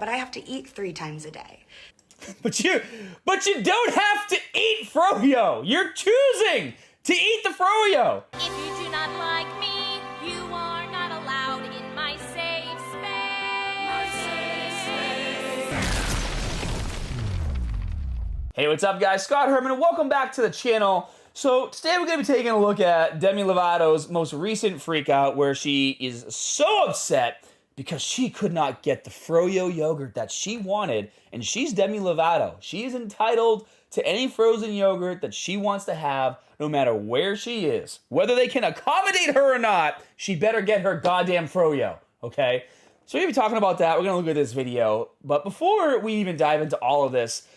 but I have to eat 3 times a day. But you don't have to eat FroYo. You're choosing to eat the FroYo. If you do not like me, you are not allowed in my safe space. Hey, what's up, guys? Scott Herman, and welcome back to the channel. So today we're going to be taking a look at Demi Lovato's most recent freak out, where she is so upset because she could not get the FroYo yogurt that she wanted, and she's Demi Lovato. She is entitled to any frozen yogurt that she wants to have, no matter where she is. Whether they can accommodate her or not, she better get her goddamn FroYo, okay? So we're going to be talking about that. We're going to look at this video. But before we even dive into all of this,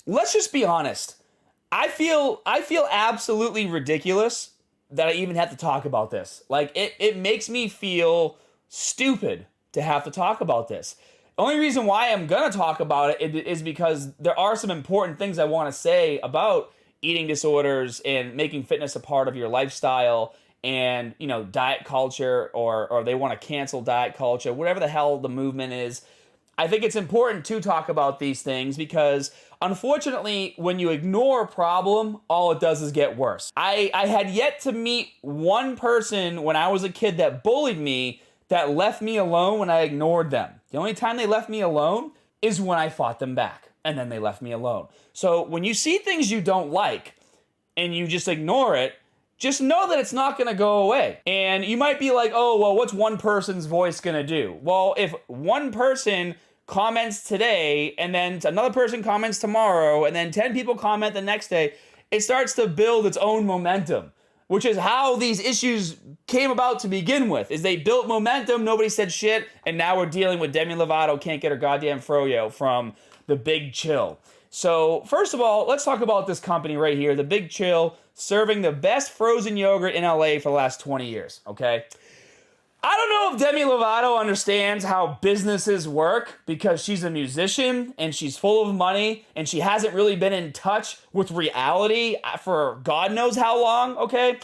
let's just be honest. I feel absolutely ridiculous that I even have to talk about this. Like, it makes me feel stupid to have to talk about this. The only reason why I'm gonna talk about it is because there are some important things I want to say about eating disorders and making fitness a part of your lifestyle, and, you know, diet culture, or they want to cancel diet culture, whatever the hell the movement is. I think it's important to talk about these things because, unfortunately, when you ignore a problem, all it does is get worse. I had yet to meet one person when I was a kid that bullied me that left me alone when I ignored them. The only time they left me alone is when I fought them back, and then they left me alone. So when you see things you don't like and you just ignore it, just know that it's not going to go away. And you might be like, oh, well, what's one person's voice going to do? Well, if one person comments today, and then another person comments tomorrow, and then 10 people comment the next day, it starts to build its own momentum, which is how these issues came about to begin with, is they built momentum, nobody said shit, and now we're dealing with Demi Lovato can't get her goddamn FroYo from The Big Chill. So, first of all, let's talk about this company right here, The Big Chill, serving the best frozen yogurt in LA for the last 20 years, okay? I don't know if Demi Lovato understands how businesses work because she's a musician and she's full of money and she hasn't really been in touch with reality for God knows how long, okay?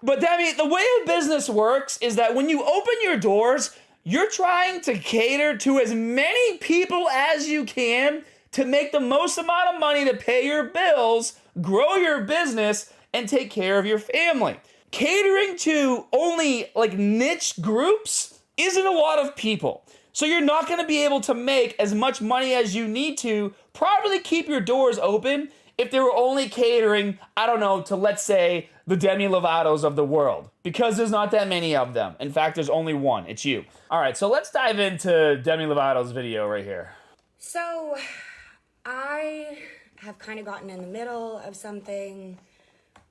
But Demi, the way a business works is that when you open your doors, you're trying to cater to as many people as you can to make the most amount of money to pay your bills, grow your business, and take care of your family. Catering to only like niche groups isn't a lot of people. So you're not going to be able to make as much money as you need to properly keep your doors open if they were only catering, I don't know, to, let's say, the Demi Lovatos of the world, because there's not that many of them. In fact, there's only one. It's you. All right, so let's dive into Demi Lovato's video right here. So I have kind of gotten in the middle of something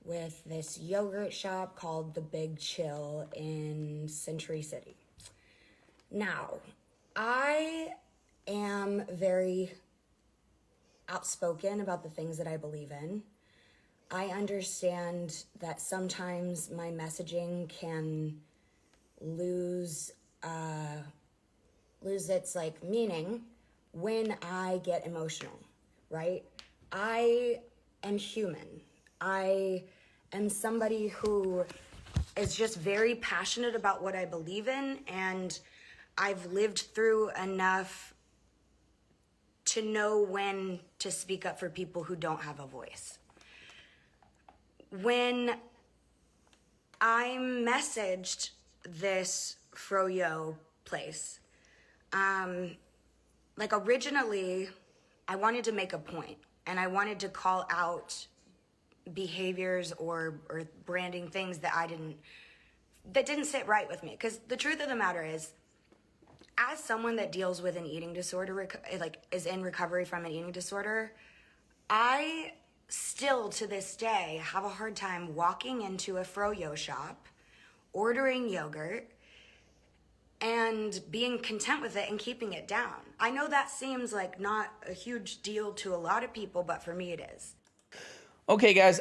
with this yogurt shop called The Big Chill in Century City. Now, I am very outspoken about the things that I believe in. I understand that sometimes my messaging can lose its like meaning when I get emotional, right? I am human. I am somebody who is just very passionate about what I believe in, and I've lived through enough to know when to speak up for people who don't have a voice. When I messaged this FroYo place, like originally I wanted to make a point, and I wanted to call out behaviors or branding things that didn't sit right with me. Because the truth of the matter is, as someone that deals with an eating disorder, like is in recovery from an eating disorder, I still to this day have a hard time walking into a FroYo shop, ordering yogurt, and being content with it and keeping it down. I know that seems like not a huge deal to a lot of people, but for me it is. Okay, guys,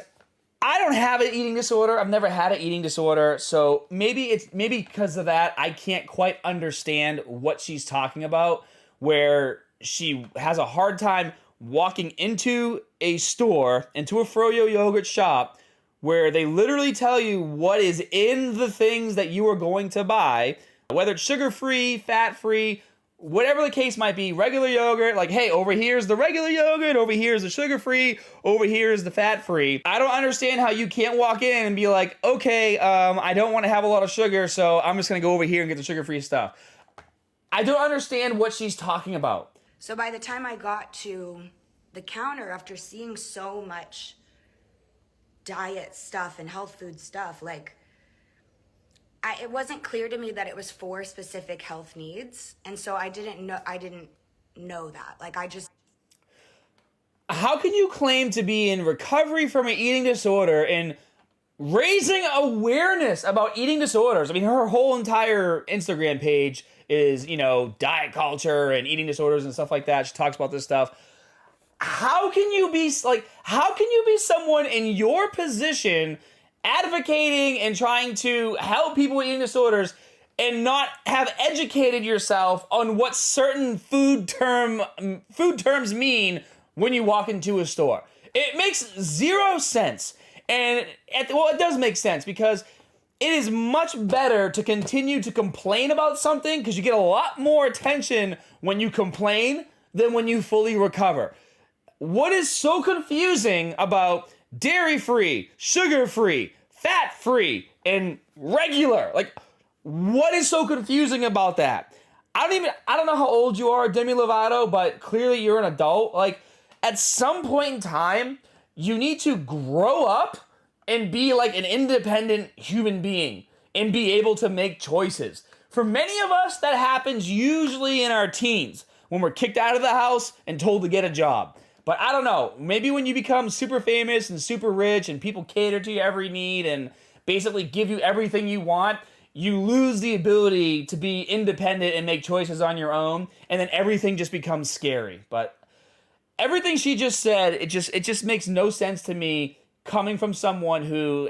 I don't have an eating disorder. I've never had an eating disorder, so maybe because of that, I can't quite understand what she's talking about, where she has a hard time walking into a store, into a FroYo yogurt shop, where they literally tell you what is in the things that you are going to buy, whether it's sugar-free, fat-free, whatever the case might be, regular yogurt, like, hey, over here's the regular yogurt, over here's the sugar-free, over here's the fat-free. I don't understand how you can't walk in and be like, okay, I don't want to have a lot of sugar, so I'm just going to go over here and get the sugar-free stuff. I don't understand what she's talking about. So by the time I got to the counter, after seeing so much diet stuff and health food stuff, like, it wasn't clear to me that it was for specific health needs, and so I didn't know that. Like, how can you claim to be in recovery from an eating disorder and raising awareness about eating disorders? I mean, her whole entire Instagram page is, you know, diet culture and eating disorders and stuff like that. She talks about this stuff. How can you be someone in your position advocating and trying to help people with eating disorders and not have educated yourself on what certain food terms mean when you walk into a store? It makes zero sense. And it does make sense, because it is much better to continue to complain about something, because you get a lot more attention when you complain than when you fully recover. What is so confusing about dairy-free, sugar-free, fat-free, and regular? Like, what is so confusing about that? I don't know how old you are, Demi Lovato, but clearly you're an adult. Like, at some point in time, you need to grow up and be like an independent human being and be able to make choices. For many of us, that happens usually in our teens, when we're kicked out of the house and told to get a job. But I don't know, maybe when you become super famous and super rich and people cater to your every need and basically give you everything you want, you lose the ability to be independent and make choices on your own, and then everything just becomes scary. But everything she just said, it just makes no sense to me, coming from someone who's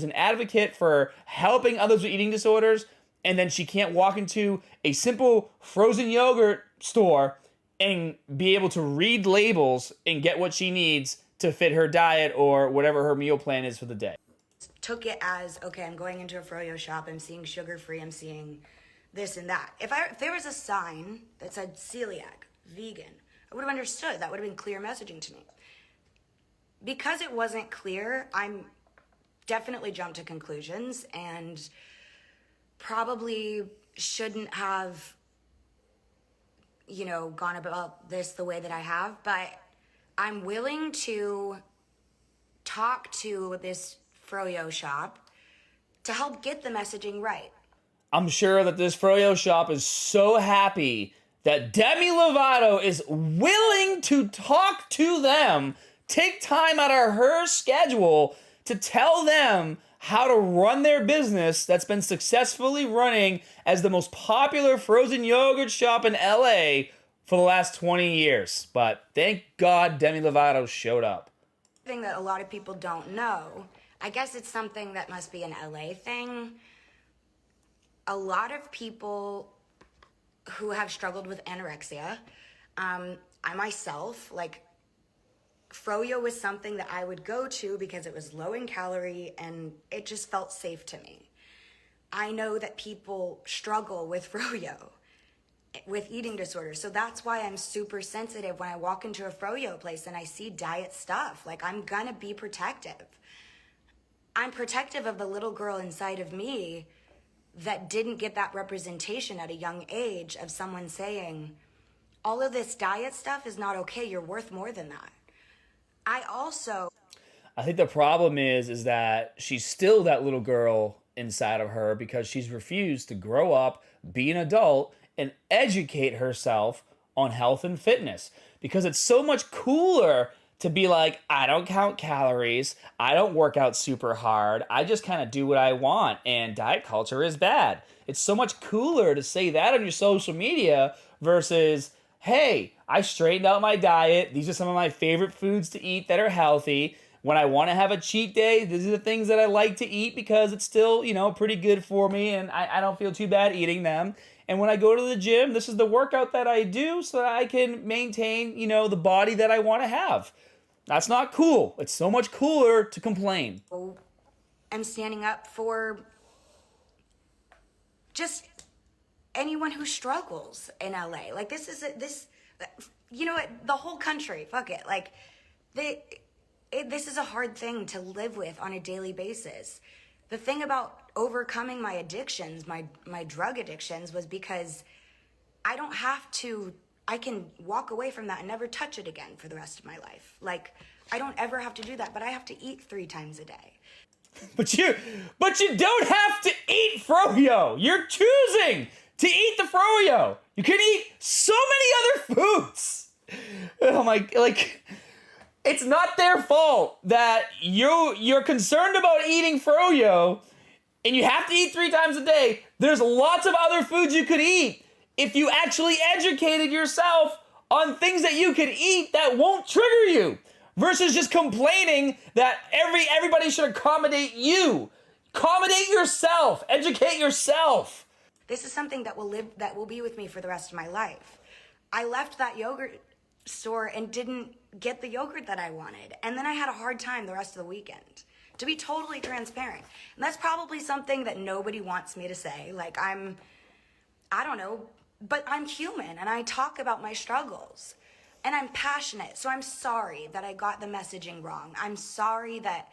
an advocate for helping others with eating disorders, and then she can't walk into a simple frozen yogurt store and be able to read labels and get what she needs to fit her diet or whatever her meal plan is for the day. took it as, okay, I'm going into a FroYo shop, I'm seeing sugar-free, I'm seeing this and that. If there was a sign that said celiac, vegan, I would have understood. That would have been clear messaging to me. Because it wasn't clear, I'm definitely jumped to conclusions and probably shouldn't have, gone about this the way that I have, but I'm willing to talk to this FroYo shop to help get the messaging right. I'm sure that this FroYo shop is so happy that Demi Lovato is willing to talk to them, take time out of her schedule to tell them how to run their business that's been successfully running as the most popular frozen yogurt shop in LA for the last 20 years. But thank God Demi Lovato showed up. Thing that a lot of people don't know, I guess it's something that must be an LA thing. A lot of people who have struggled with anorexia, I myself, FroYo was something that I would go to because it was low in calorie and it just felt safe to me. I know that people struggle with FroYo, with eating disorders. So that's why I'm super sensitive when I walk into a FroYo place and I see diet stuff. I'm gonna be protective. I'm protective of the little girl inside of me that didn't get that representation at a young age of someone saying, all of this diet stuff is not okay, you're worth more than that. I think the problem is that she's still that little girl inside of her because she's refused to grow up, be an adult, and educate herself on health and fitness. Because it's so much cooler to be like, I don't count calories, I don't work out super hard, I just kind of do what I want, and diet culture is bad. It's so much cooler to say that on your social media versus, hey, I straightened out my diet. These are some of my favorite foods to eat that are healthy. When I want to have a cheat day, these are the things that I like to eat because it's still, pretty good for me and I don't feel too bad eating them. And when I go to the gym, this is the workout that I do so that I can maintain, the body that I want to have. That's not cool. It's so much cooler to complain. I'm standing up for just anyone who struggles in LA. Like this is you know what, the whole country, fuck it. Like this is a hard thing to live with on a daily basis. The thing about overcoming my addictions, my drug addictions, was because I don't have to, I can walk away from that and never touch it again for the rest of my life. Like, I don't ever have to do that, but I have to eat 3 times a day. But you don't have to eat FroYo. You're choosing to eat the FroYo. You can eat so many other foods. Oh my, like, it's not their fault that you're concerned about eating FroYo and you have to eat 3 times a day. There's lots of other foods you could eat if you actually educated yourself on things that you could eat that won't trigger you, versus just complaining that everybody should accommodate you. Accommodate yourself. Educate yourself. This is something that will be with me for the rest of my life. I left that yogurt store and didn't get the yogurt that I wanted. And then I had a hard time the rest of the weekend, to be totally transparent. And that's probably something that nobody wants me to say. Like, I don't know, but I'm human and I talk about my struggles and I'm passionate. So I'm sorry that I got the messaging wrong. I'm sorry that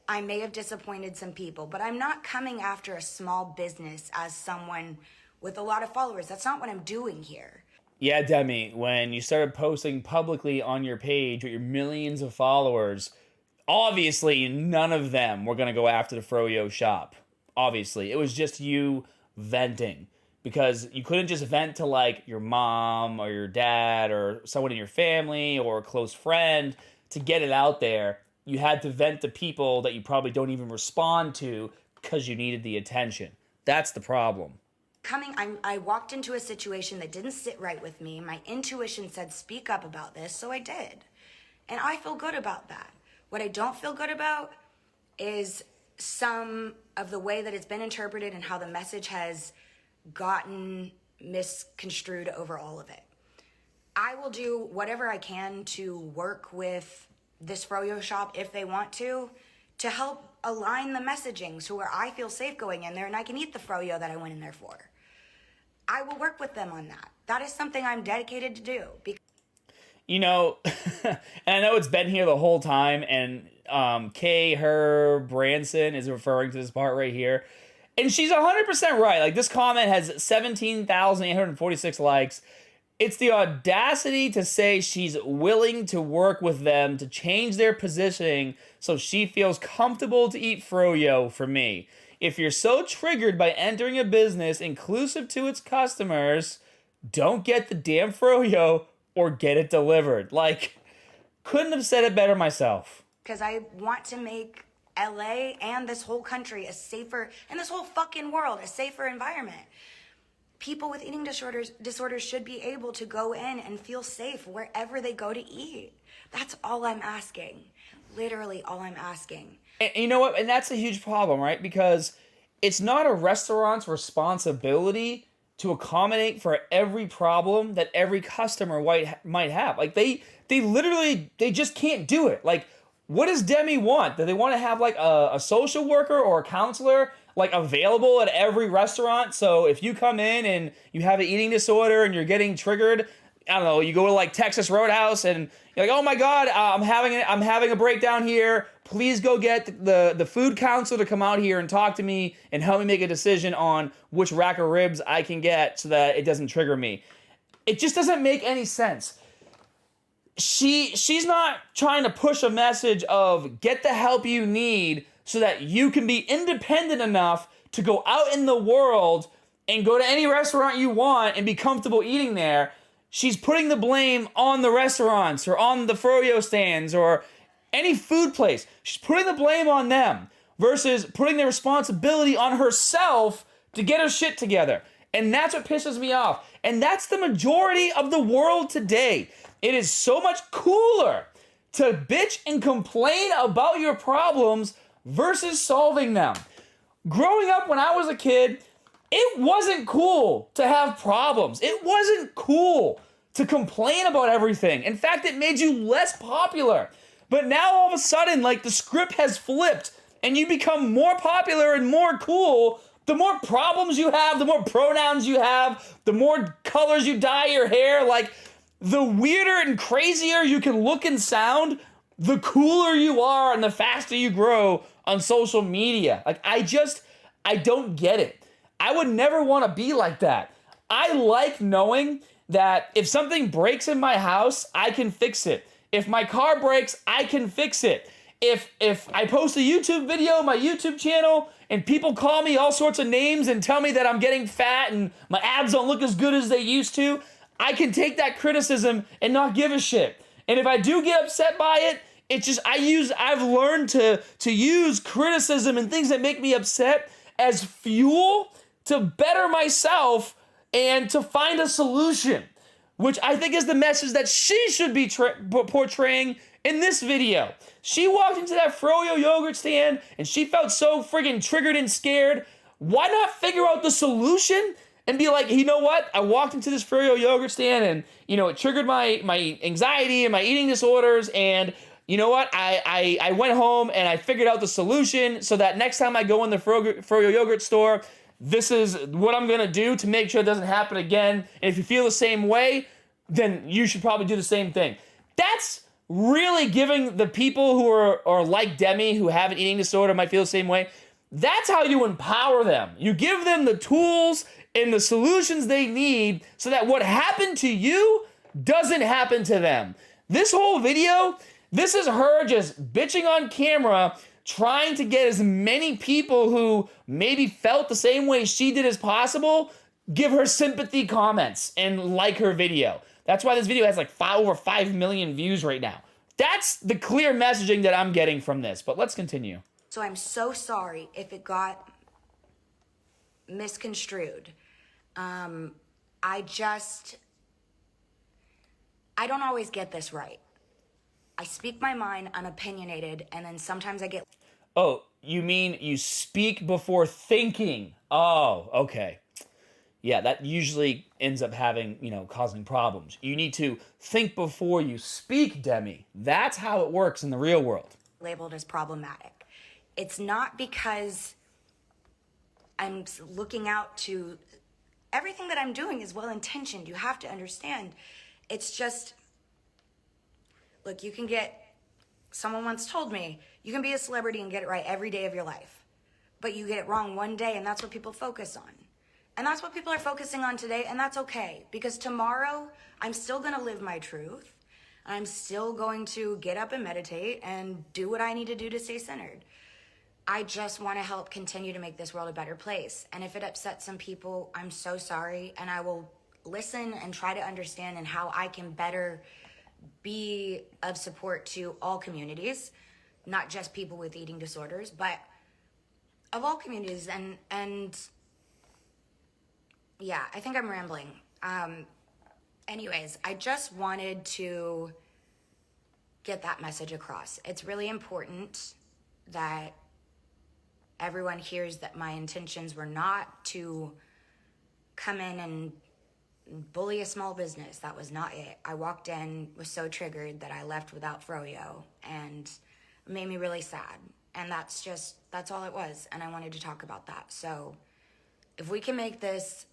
I may have disappointed some people, but I'm not coming after a small business as someone with a lot of followers. That's not what I'm doing here. Yeah, Demi, when you started posting publicly on your page with your millions of followers, obviously none of them were going to go after the FroYo shop. Obviously. It was just you venting. Because you couldn't just vent to, like, your mom or your dad or someone in your family or a close friend to get it out there. You had to vent to people that you probably don't even respond to because you needed the attention. That's the problem. I walked into a situation that didn't sit right with me. My intuition said, speak up about this, so I did. And I feel good about that. What I don't feel good about is some of the way that it's been interpreted and how the message has gotten misconstrued over all of it. I will do whatever I can to work with this FroYo shop if they want to help align the messaging so where I feel safe going in there and I can eat the FroYo that I went in there for. I will work with them on that. That is something I'm dedicated to do. You know, and I know it's been here the whole time, and Branson is referring to this part right here. And she's 100% right. Like, this comment has 17,846 likes. It's the audacity to say she's willing to work with them to change their positioning so she feels comfortable to eat FroYo for me. If you're so triggered by entering a business inclusive to its customers, don't get the damn FroYo or get it delivered. Like, couldn't have said it better myself. Because I want to make LA and this whole country a safer, and this whole fucking world, a safer environment. People with eating disorders should be able to go in and feel safe wherever they go to eat. That's all I'm asking. Literally all I'm asking. And you know what? And that's a huge problem, right? Because it's not a restaurant's responsibility to accommodate for every problem that every customer might have. Like, they just can't do it. Like, what does Demi want? Do they want to have, like, a social worker or a counselor, like, available at every restaurant? So if you come in and you have an eating disorder and you're getting triggered, I don't know, you go to, like, Texas Roadhouse and you're like, oh my God, I'm having a breakdown here. Please go get the food counselor to come out here and talk to me and help me make a decision on which rack of ribs I can get so that it doesn't trigger me. It just doesn't make any sense. She's not trying to push a message of get the help you need so that you can be independent enough to go out in the world and go to any restaurant you want and be comfortable eating there. She's putting the blame on the restaurants or on the FroYo stands or any food place. She's putting the blame on them versus putting the responsibility on herself to get her shit together. And that's what pisses me off. And that's the majority of the world today. It is so much cooler to bitch and complain about your problems versus solving them. Growing up when I was a kid, it wasn't cool to have problems. It wasn't cool to complain about everything. In fact, it made you less popular. But now all of a sudden, like, the script has flipped and you become more popular and more cool The more problems you have, the more pronouns you have, the more colors you dye your hair, like, the weirder and crazier you can look and sound, the cooler you are and the faster you grow on social media. Like, I don't get it. I would never want to be like that. I like knowing that if something breaks in my house, I can fix it. If my car breaks, I can fix it. If I post a YouTube video on my YouTube channel and people call me all sorts of names and tell me that I'm getting fat and my abs don't look as good as they used to, I can take that criticism and not give a shit. And if I do get upset by it, it's just I've learned to use criticism and things that make me upset as fuel to better myself and to find a solution, which I think is the message that she should be portraying in this video. She walked into that FroYo yogurt stand and she felt so friggin' triggered and scared. Why not figure out the solution and be like, you know what? I walked into this FroYo yogurt stand and, you know, it triggered my anxiety and my eating disorders, and you know what? I went home and I figured out the solution so that next time I go in the FroYo yogurt store, this is what I'm going to do to make sure it doesn't happen again. And if you feel the same way, then you should probably do the same thing. That's really giving the people who are like Demi, who have an eating disorder, might feel the same way. That's how you empower them. You give them the tools and the solutions they need so that what happened to you doesn't happen to them. This whole video, this is her just bitching on camera, trying to get as many people who maybe felt the same way she did as possible, give her sympathy comments and like her video. That's why this video has like over 5 million views right now. That's the clear messaging that I'm getting from this, but let's continue. So I'm so sorry if it got misconstrued. I don't always get this right. I speak my mind, I'm opinionated, and then sometimes I get... Oh, you mean you speak before thinking? Oh, okay. Yeah, that usually ends up having, causing problems. You need to think before you speak, Demi. That's how it works in the real world. ...labeled as problematic. It's not because I'm looking out to... Everything that I'm doing is well-intentioned. You have to understand. It's just... Look, you can get... Someone once told me, you can be a celebrity and get it right every day of your life. But you get it wrong one day, and that's what people focus on. And that's what people are focusing on today, and that's okay. Because tomorrow, I'm still going to live my truth. I'm still going to get up and meditate and do what I need to do to stay centered. I just want to help continue to make this world a better place. And if it upsets some people, I'm so sorry. And I will listen and try to understand and how I can better be of support to all communities, not just people with eating disorders, but of all communities. And yeah, I think I'm rambling. Anyways, I just wanted to get that message across. It's really important that everyone hears that my intentions were not to come in and bully a small business. That was not it. I walked in, was so triggered that I left without FroYo, and it made me really sad. And that's all it was. And I wanted to talk about that. So if we can make this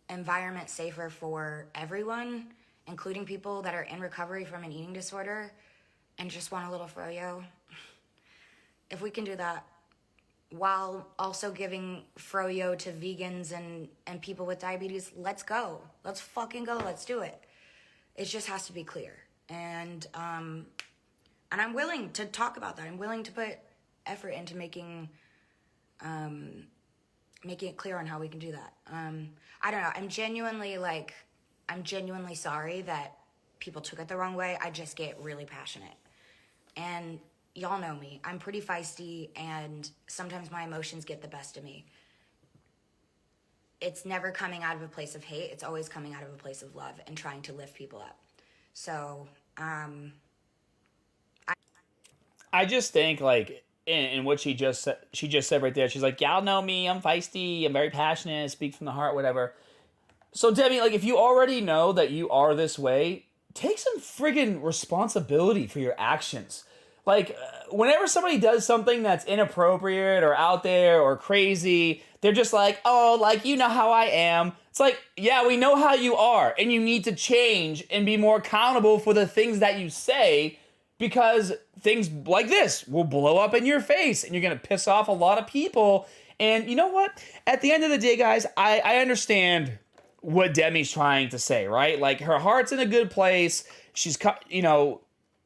environment safer for everyone, including people that are in recovery from an eating disorder and just want a little FroYo, if we can do that while also giving FroYo to vegans and people with diabetes, let's go. Let's fucking go. Let's do it. It just has to be clear. And I'm willing to talk about that. I'm willing to put effort into making it clear on how we can do that. I don't know. I'm genuinely sorry that people took it the wrong way. I just get really passionate. And y'all know me. I'm pretty feisty, and sometimes my emotions get the best of me. It's never coming out of a place of hate. It's always coming out of a place of love and trying to lift people up. So, I just think, in what she just said right there, she's like, y'all know me, I'm feisty, I'm very passionate, speak from the heart, whatever. So, Demi, if you already know that you are this way, take some friggin' responsibility for your actions. Like, whenever somebody does something that's inappropriate or out there or crazy, they're just like, oh, like, you know how I am. It's like, yeah, we know how you are, and you need to change and be more accountable for the things that you say, because things like this will blow up in your face, and you're going to piss off a lot of people. And you know what? At the end of the day, guys, I understand what Demi's trying to say, right? Like, her heart's in a good place. She's, you know,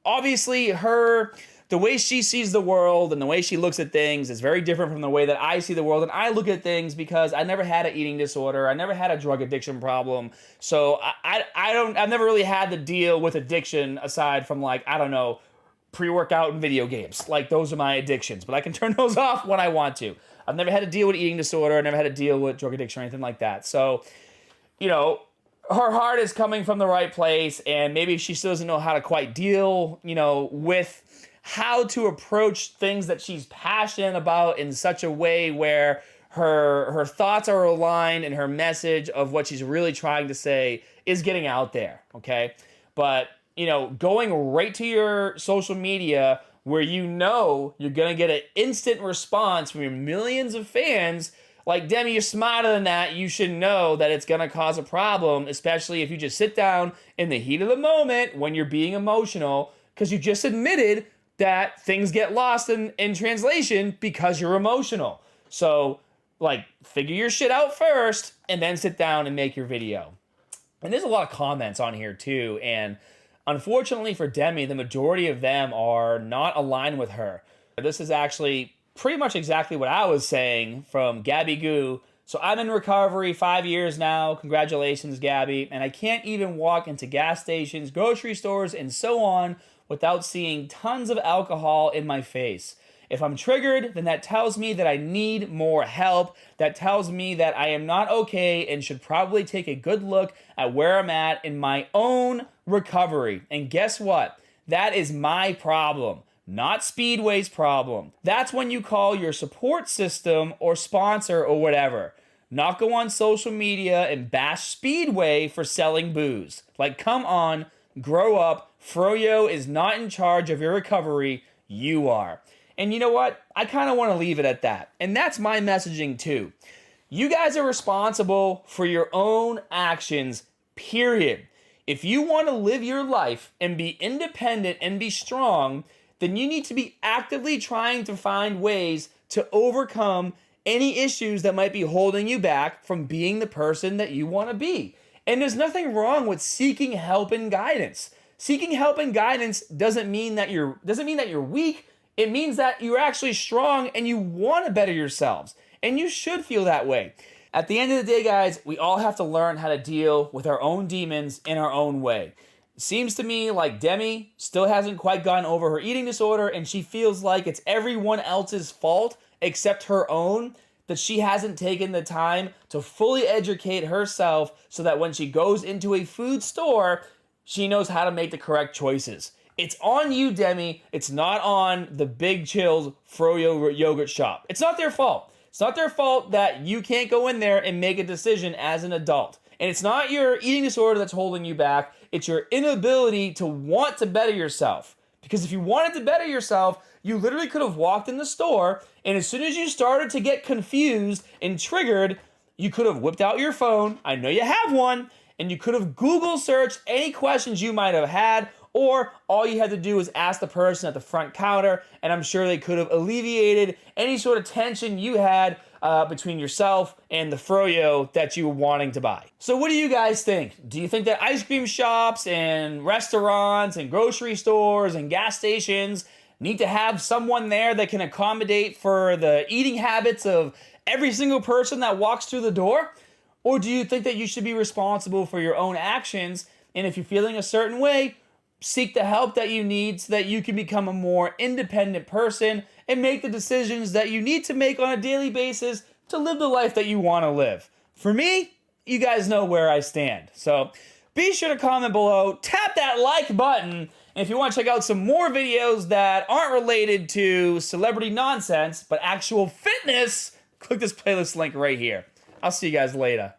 obviously the way she sees the world and the way she looks at things is very different from the way that I see the world and I look at things, because I never had an eating disorder. I never had a drug addiction problem. So I've never really had to deal with addiction aside from, like, I don't know, pre-workout and video games. Like, those are my addictions, but I can turn those off when I want to. I've never had to deal with eating disorder. I never had to deal with drug addiction or anything like that. So, you know, her heart is coming from the right place, and maybe she still doesn't know how to quite deal, you know, with how to approach things that she's passionate about in such a way where her thoughts are aligned and her message of what she's really trying to say is getting out there, okay? But, you know, going right to your social media where you know you're going to get an instant response from your millions of fans, like, Demi, you're smarter than that. You should know that it's going to cause a problem, especially if you just sit down in the heat of the moment when you're being emotional, because you just admitted that things get lost in translation because you're emotional. So, like, figure your shit out first and then sit down and make your video. And there's a lot of comments on here too, and unfortunately for Demi, the majority of them are not aligned with her. This is actually pretty much exactly what I was saying from Gabby Goo. So I'm in recovery 5 years now. Congratulations, Gabby. And I can't even walk into gas stations, grocery stores, and so on without seeing tons of alcohol in my face. If I'm triggered, then that tells me that I need more help. That tells me that I am not okay and should probably take a good look at where I'm at in my own recovery. And guess what? That is my problem, not Speedway's problem. That's when you call your support system or sponsor or whatever. Not go on social media and bash Speedway for selling booze. Like, come on, grow up. FroYo is not in charge of your recovery. You are. And you know what? I kind of want to leave it at that. And that's my messaging too. You guys are responsible for your own actions, period. If you want to live your life and be independent and be strong, then you need to be actively trying to find ways to overcome any issues that might be holding you back from being the person that you want to be. And there's nothing wrong with seeking help and guidance. Seeking help and guidance doesn't mean that you're weak. It means that you're actually strong and you want to better yourselves. And you should feel that way. At the end of the day, guys, we all have to learn how to deal with our own demons in our own way. It seems to me like Demi still hasn't quite gotten over her eating disorder, and she feels like it's everyone else's fault except her own, that she hasn't taken the time to fully educate herself so that when she goes into a food store, she knows how to make the correct choices. It's on you, Demi. It's not on the Big Chill's FroYo yogurt shop. It's not their fault. It's not their fault that you can't go in there and make a decision as an adult. And it's not your eating disorder that's holding you back. It's your inability to want to better yourself. Because if you wanted to better yourself, you literally could have walked in the store, and as soon as you started to get confused and triggered, you could have whipped out your phone. I know you have one. And you could have Google searched any questions you might have had, or all you had to do was ask the person at the front counter, and I'm sure they could have alleviated any sort of tension you had between yourself and the FroYo that you were wanting to buy. So what do you guys think? Do you think that ice cream shops and restaurants and grocery stores and gas stations need to have someone there that can accommodate for the eating habits of every single person that walks through the door? Or do you think that you should be responsible for your own actions, and if you're feeling a certain way, seek the help that you need so that you can become a more independent person and make the decisions that you need to make on a daily basis to live the life that you want to live? For me, you guys know where I stand. So be sure to comment below, tap that like button, and if you want to check out some more videos that aren't related to celebrity nonsense, but actual fitness, click this playlist link right here. I'll see you guys later.